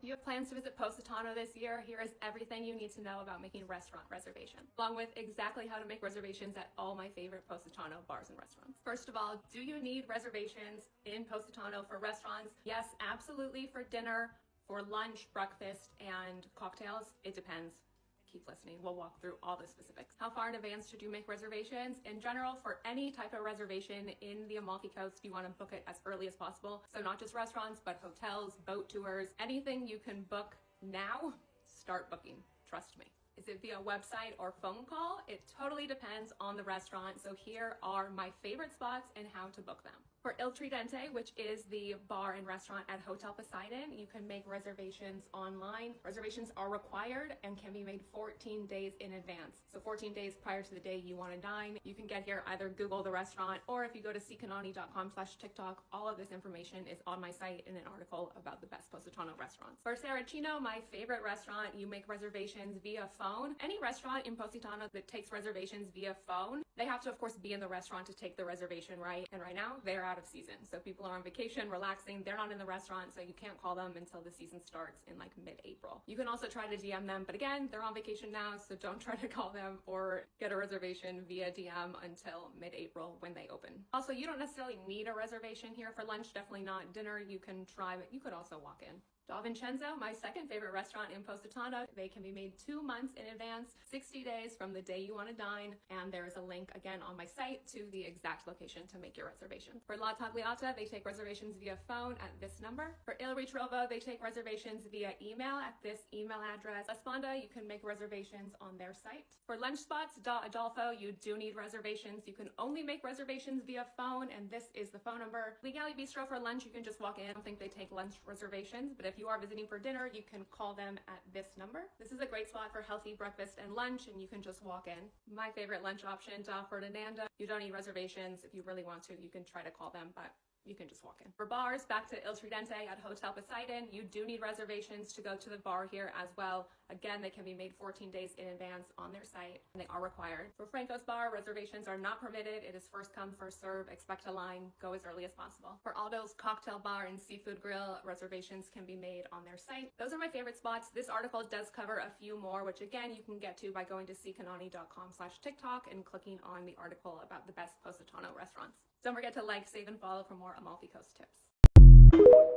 you have plans to visit Positano this year, here is everything you need to know about making restaurant reservations, along with exactly how to make reservations at all my favorite Positano bars and restaurants. First of all, do you need reservations in Positano for restaurants? Yes, absolutely, for dinner, for lunch, breakfast, and cocktails. It depends. Keep listening. We'll walk through all the specifics. How far in advance should you make reservations? In general, for any type of reservation in the Amalfi Coast, you want to book it as early as possible. So not just restaurants, but hotels, boat tours, anything you can book now, start booking. Trust me. Is it via website or phone call? It totally depends on the restaurant. So here are my favorite spots and how to book them. For Il Tridente, which is the bar and restaurant at Hotel Poseidon, you can make reservations online. Reservations are required and can be made 14 days in advance. So 14 days prior to the day you want to dine. You can get here, either Google the restaurant, or if you go to seekanani.com/TikTok, all of this information is on my site in an article about the best Positano restaurants. For Saracino, my favorite restaurant, you make reservations via phone. Any restaurant in Positano that takes reservations via phone, they have to, of course, be in the restaurant to take the reservation, right? And right now, they're out of season. So people are on vacation, relaxing, they're not in the restaurant, so you can't call them until the season starts in like mid-April. You can also try to DM them, but again, they're on vacation now, so don't try to call them or get a reservation via DM until mid-April when they open. Also, you don't necessarily need a reservation here for lunch, definitely not dinner. You can try, but you could also walk in. Da Vincenzo, my second favorite restaurant in Positano. They can be made 2 months in advance, 60 days from the day you want to dine, and there is a link again on my site to the exact location to make your reservation. For La Tagliata, they take reservations via phone at this number. For Il Ritrovo, they take reservations via email at this email address. La Sponda, you can make reservations on their site. For lunch spots, Da Adolfo, you do need reservations. You can only make reservations via phone, and this is the phone number. Legale Bistro, for lunch, you can just walk in. I don't think they take lunch reservations, but if you are visiting for dinner, you can call them at this number. This is a great spot for healthy breakfast and lunch, and you can just walk in. My favorite lunch option, Da Ferdinanda. You don't need reservations. If you really want to, you can try to call them, but you can just walk in. For bars, back to Il Tridente at Hotel Poseidon. You do need reservations to go to the bar here as well. Again, they can be made 14 days in advance on their site, and they are required. For Franco's Bar, reservations are not permitted. It is first come, first serve. Expect a line. Go as early as possible. For Aldo's Cocktail Bar and Seafood Grill, reservations can be made on their site. Those are my favorite spots. This article does cover a few more, which again, you can get to by going to seekanani.com/TikTok and clicking on the article about the best Positano restaurants. Don't forget to like, save, and follow for more Amalfi Coast tips.